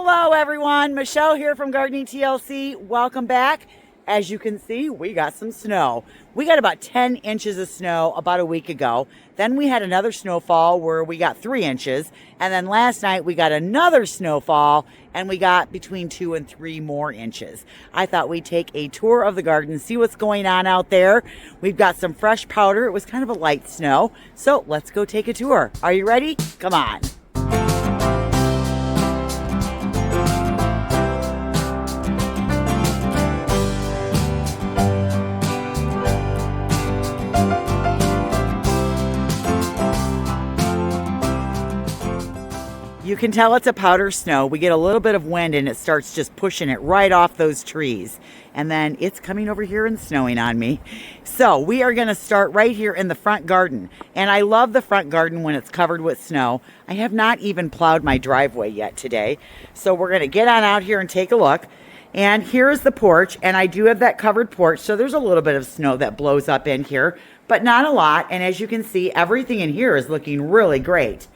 Hello everyone, Michelle here from Gardening TLC. Welcome back. As you can see, we got some snow. We got about 10 inches of snow about a week ago. Then we had another snowfall where we got 3 inches. And then last night we got another snowfall and we got between 2 and 3 more inches. I thought we'd take a tour of the garden, see what's going on out there. We've got some fresh powder. It was kind of a light snow. So let's go take a tour. Are you ready? Come on. You can tell it's a powder snow. We get a little bit of wind and it starts just pushing it right off those trees. And then it's coming over here and snowing on me. So we are going to start right here in the front garden. And I love the front garden when it's covered with snow. I have not even plowed my driveway yet today. So we're going to get on out here and take a look. And here is the porch. And I do have that covered porch. So there's a little bit of snow that blows up in here, but not a lot. And as you can see, everything in here is looking really great.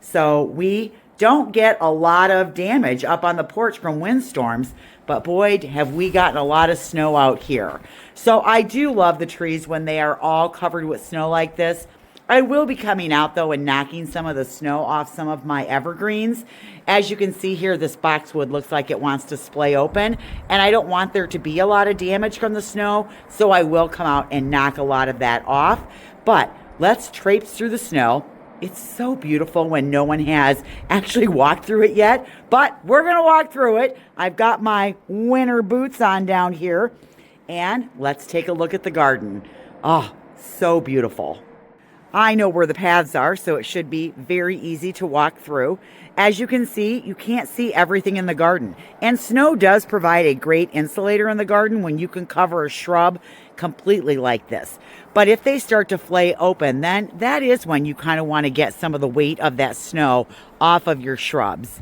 So we don't get a lot of damage up on the porch from windstorms, but boy, have we gotten a lot of snow out here. So I do love the trees when they are all covered with snow like this. I will be coming out though and knocking some of the snow off some of my evergreens. As you can see here, this boxwood looks like it wants to splay open, and I don't want there to be a lot of damage from the snow, so I will come out and knock a lot of that off. But let's traipse through the snow. It's so beautiful when no one has actually walked through it yet, but we're going to walk through it. I've got my winter boots on down here, and let's take a look at the garden. Oh, so beautiful. I know where the paths are, so it should be very easy to walk through. As you can see, you can't see everything in the garden, and snow does provide a great insulator in the garden when you can cover a shrub completely like this. But if they start to flay open, then that is when you kind of want to get some of the weight of that snow off of your shrubs.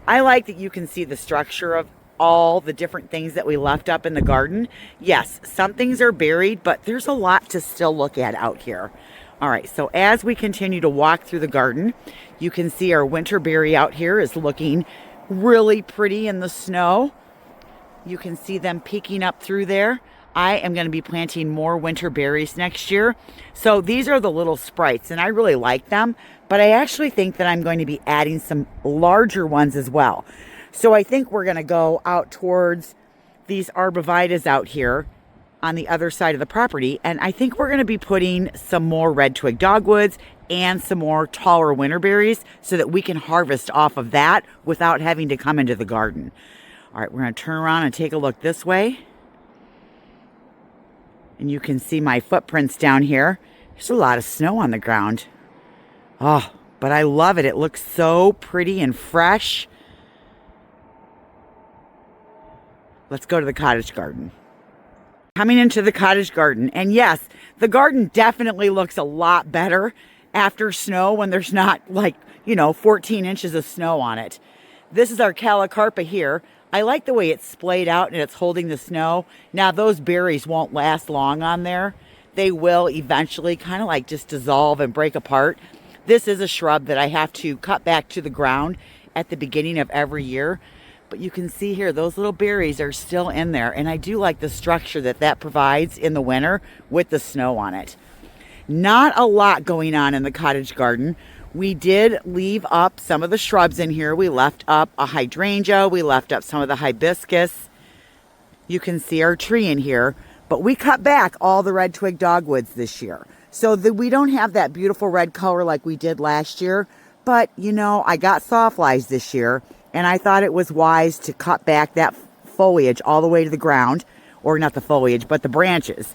I like that you can see the structure of all the different things that we left up in the garden. Yes, some things are buried, but there's a lot to still look at out here. All right, so as we continue to walk through the garden, you can see our winter berry out here is looking really pretty in the snow. You can see them peeking up through there. I am going to be planting more winter berries next year. So these are the little sprites, and I really like them, but I actually think that I'm going to be adding some larger ones as well. So I think we're going to go out towards these arborvitaes out here on the other side of the property, and I think we're going to be putting some more red twig dogwoods and some more taller winter berries so that we can harvest off of that without having to come into the garden. All right, we're going to turn around and take a look this way. And you can see my footprints down here. There's a lot of snow on the ground. Oh, but I love it. It looks so pretty and fresh. Let's go to the cottage garden. Coming into the cottage garden. And yes, the garden definitely looks a lot better after snow when there's not 14 inches of snow on it. This is our calicarpa here. I like the way it's splayed out and it's holding the snow. Now, those berries won't last long on there. They will eventually kind of just dissolve and break apart. This is a shrub that I have to cut back to the ground at the beginning of every year. But you can see here, those little berries are still in there. And I do like the structure that provides in the winter with the snow on it. Not a lot going on in the cottage garden. We did leave up some of the shrubs in here. We left up a hydrangea. We left up some of the hibiscus. You can see our tree in here. But we cut back all the red twig dogwoods this year, so that we don't have that beautiful red color like we did last year. But, I got sawflies this year, and I thought it was wise to cut back that foliage all the way to the ground. Or not the foliage, but the branches.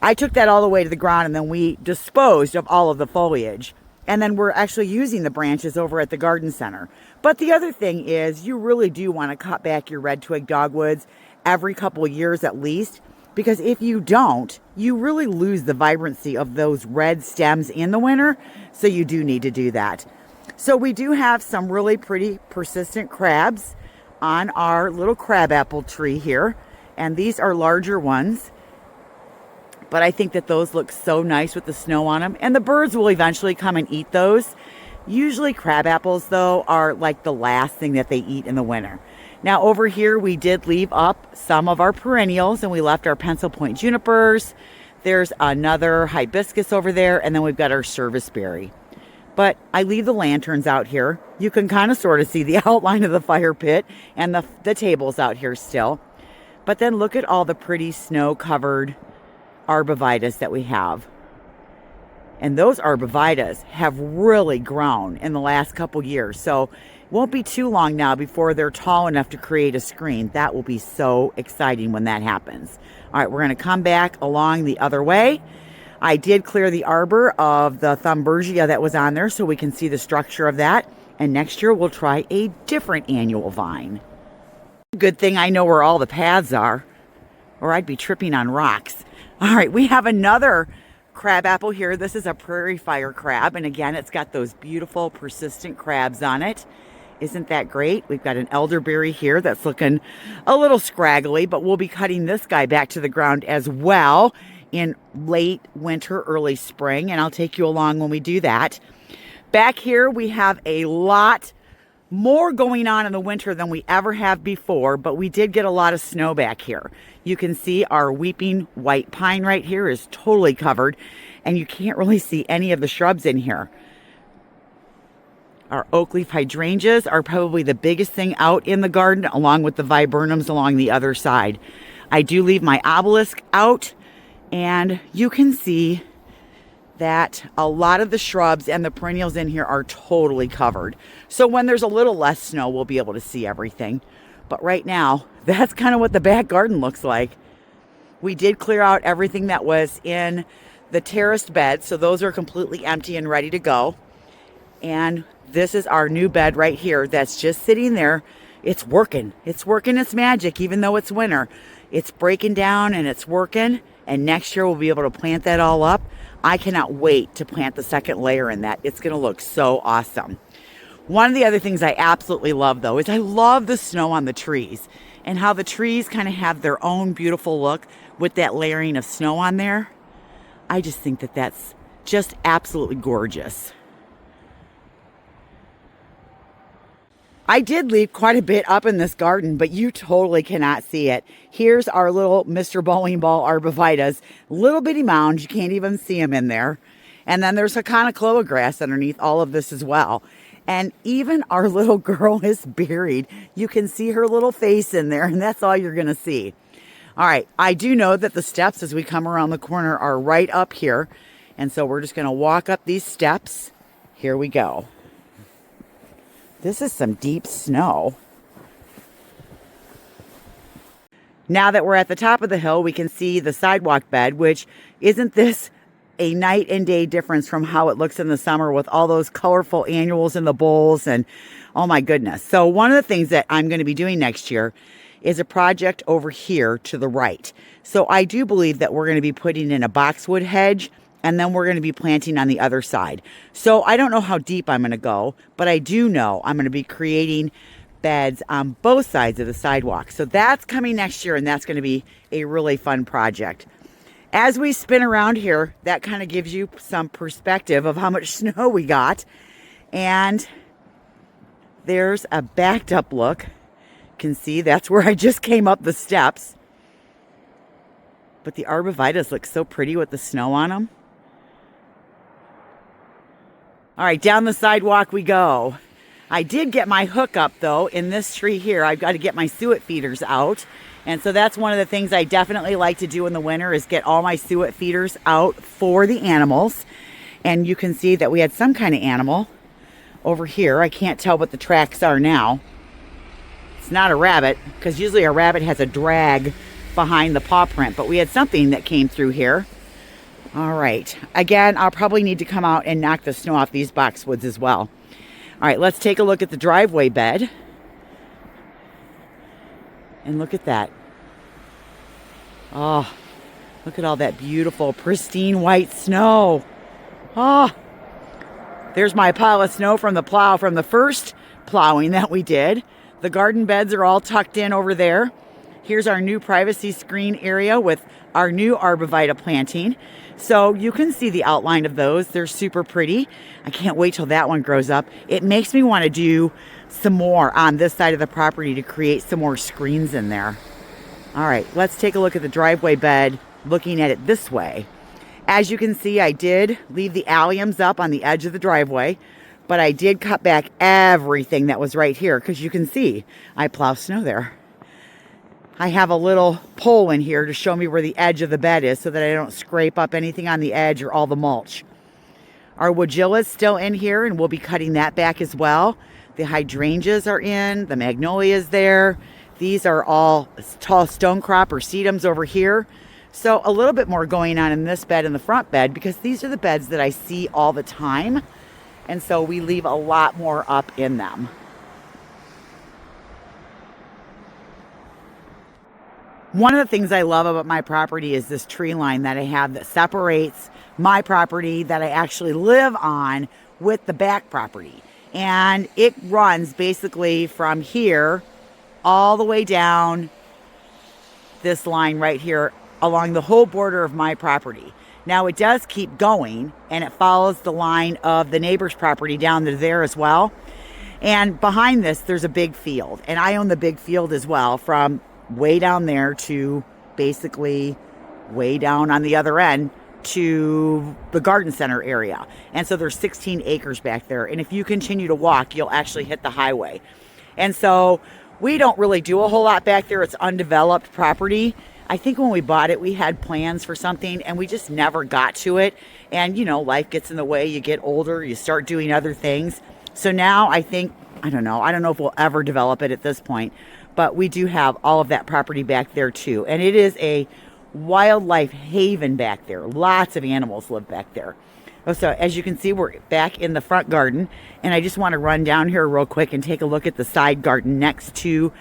I took that all the way to the ground, and then we disposed of all of the foliage. And then we're actually using the branches over at the garden center. But the other thing is, you really do want to cut back your red twig dogwoods every couple of years at least. Because if you don't, you really lose the vibrancy of those red stems in the winter. So you do need to do that. So we do have some really pretty persistent crabs on our little crabapple tree here. And these are larger ones. But I think that those look so nice with the snow on them. And the birds will eventually come and eat those. Usually crab apples, though, are like the last thing that they eat in the winter. Now over here, we did leave up some of our perennials, and we left our pencil point junipers. There's another hibiscus over there, and then we've got our serviceberry. But I leave the lanterns out here. You can kind of sort of see the outline of the fire pit and the tables out here still. But then look at all the pretty snow-covered arborvitaes that we have. And those arborvitaes have really grown in the last couple years. So it won't be too long now before they're tall enough to create a screen. That will be so exciting when that happens. All right, we're going to come back along the other way. I did clear the arbor of the Thumbergia that was on there so we can see the structure of that. And next year we'll try a different annual vine. Good thing I know where all the paths are, or I'd be tripping on rocks. All right, we have another crab apple here. This is a prairie fire crab, and again, it's got those beautiful persistent crabs on it. Isn't that great? We've got an elderberry here that's looking a little scraggly, but we'll be cutting this guy back to the ground as well in late winter, early spring, and I'll take you along when we do that. Back here, we have a lot more going on in the winter than we ever have before, but we did get a lot of snow back here. You can see our weeping white pine right here is totally covered, and you can't really see any of the shrubs in here. Our oak leaf hydrangeas are probably the biggest thing out in the garden, along with the viburnums along the other side. I do leave my obelisk out, and you can see that a lot of the shrubs and the perennials in here are totally covered. So when there's a little less snow, we'll be able to see everything. But right now, that's kind of what the back garden looks like. We did clear out everything that was in the terraced bed, so those are completely empty and ready to go. And this is our new bed right here that's just sitting there. It's working. It's working its magic, even though it's winter. It's breaking down and it's working. And next year we'll be able to plant that all up. I cannot wait to plant the second layer in that. It's going to look so awesome. One of the other things I absolutely love, though, is I love the snow on the trees and how the trees kind of have their own beautiful look with that layering of snow on there. I just think that that's just absolutely gorgeous. I did leave quite a bit up in this garden, but you totally cannot see it. Here's our little Mr. Bowling Ball arborvitaes. Little bitty mounds. You can't even see them in there. And then there's Haconocloa grass underneath all of this as well. And even our little girl is buried. You can see her little face in there, and that's all you're going to see. All right, I do know that the steps as we come around the corner are right up here. And so we're just going to walk up these steps. Here we go. This is some deep snow. Now that we're at the top of the hill, we can see the sidewalk bed, which isn't this a night and day difference from how it looks in the summer with all those colorful annuals in the bowls and oh my goodness. So one of the things that I'm going to be doing next year is a project over here to the right. So I do believe that we're going to be putting in a boxwood hedge, and then we're going to be planting on the other side. So I don't know how deep I'm going to go, but I do know I'm going to be creating beds on both sides of the sidewalk. So that's coming next year, and that's going to be a really fun project. As we spin around here, that kind of gives you some perspective of how much snow we got. And there's a backed up look. You can see that's where I just came up the steps. But the arborvitaes look so pretty with the snow on them. All right, down the sidewalk we go. I did get my hook up, though, in this tree here. I've got to get my suet feeders out. And so that's one of the things I definitely like to do in the winter is get all my suet feeders out for the animals. And you can see that we had some kind of animal over here. I can't tell what the tracks are now. It's not a rabbit, because usually a rabbit has a drag behind the paw print. But we had something that came through here. All right. Again, I'll probably need to come out and knock the snow off these boxwoods as well. All right, let's take a look at the driveway bed. And look at that. Oh, look at all that beautiful, pristine white snow. Oh, there's my pile of snow from the plow from the first plowing that we did. The garden beds are all tucked in over there. Here's our new privacy screen area with our new arborvitae planting. So you can see the outline of those. They're super pretty. I can't wait till that one grows up. It makes me want to do some more on this side of the property to create some more screens in there. All right, let's take a look at the driveway bed, looking at it this way. As you can see, I did leave the alliums up on the edge of the driveway, but I did cut back everything that was right here because you can see I plow snow there. I have a little pole in here to show me where the edge of the bed is so that I don't scrape up anything on the edge or all the mulch. Our woodilla is still in here and we'll be cutting that back as well. The hydrangeas are in, the magnolias there. These are all tall stonecrop or sedums over here. So a little bit more going on in this bed and the front bed because these are the beds that I see all the time. And so we leave a lot more up in them. One of the things I love about my property is this tree line that I have that separates my property that I actually live on with the back property. And it runs basically from here all the way down this line right here along the whole border of my property. Now it does keep going and it follows the line of the neighbor's property down to there as well. And behind this, there's a big field. And I own the big field as well, from way down there to basically way down on the other end to the garden center area. And so there's 16 acres back there. And if you continue to walk, you'll actually hit the highway. And so we don't really do a whole lot back there. It's undeveloped property. I think when we bought it, we had plans for something and we just never got to it. And, you know, life gets in the way. You get older, you start doing other things. So now I think, I don't know if we'll ever develop it at this point, but we do have all of that property back there too. And it is a wildlife haven back there. Lots of animals live back there. So as you can see, we're back in the front garden. And I just want to run down here real quick and take a look at the side garden next to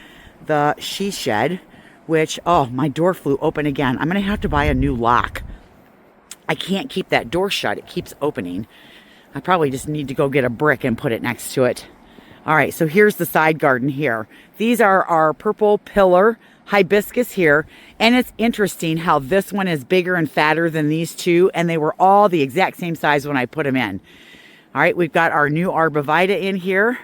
the she shed. Which, oh, my door flew open again. I'm going to have to buy a new lock. I can't keep that door shut. It keeps opening. I probably just need to go get a brick and put it next to it. All right, so here's the side garden here. These are our purple pillar hibiscus here. And it's interesting how this one is bigger and fatter than these two. And they were all the exact same size when I put them in. All right, we've got our new arborvitae in here.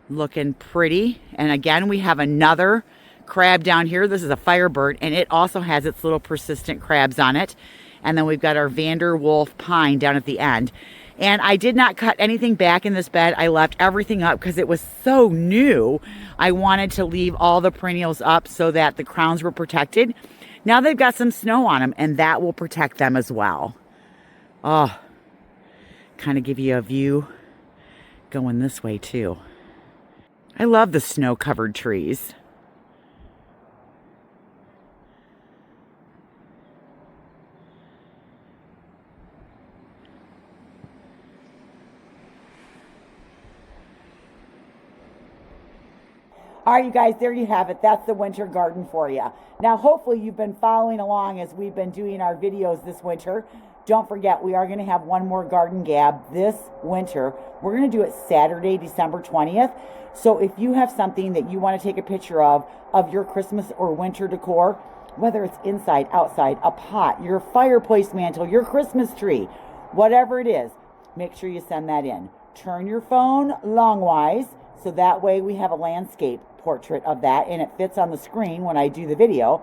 Looking pretty. And again, we have another crab down here. This is a firebird and it also has its little persistent crabs on it. And then we've got our Vanderwolf pine down at the end. And I did not cut anything back in this bed. I left everything up because it was so new. I wanted to leave all the perennials up so that the crowns were protected. Now they've got some snow on them and that will protect them as well. Oh, kind of give you a view going this way too. I love the snow-covered trees. All right, you guys, there you have it. That's the winter garden for you. Now, hopefully you've been following along as we've been doing our videos this winter. Don't forget, we are going to have one more garden gab this winter. We're going to do it Saturday, December 20th. So if you have something that you want to take a picture of your Christmas or winter decor, whether it's inside, outside, a pot, your fireplace mantle, your Christmas tree, whatever it is, make sure you send that in. Turn your phone longwise so that way we have a landscape portrait of that and it fits on the screen when I do the video,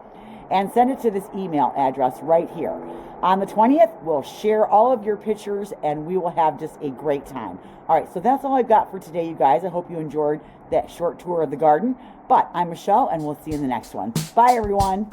and send it to this email address right here. On the 20th, we'll share all of your pictures and we will have just a great time. All right, so that's all I've got for today, you guys. I hope you enjoyed that short tour of the garden. But I'm Michelle and we'll see you in the next one. Bye, everyone.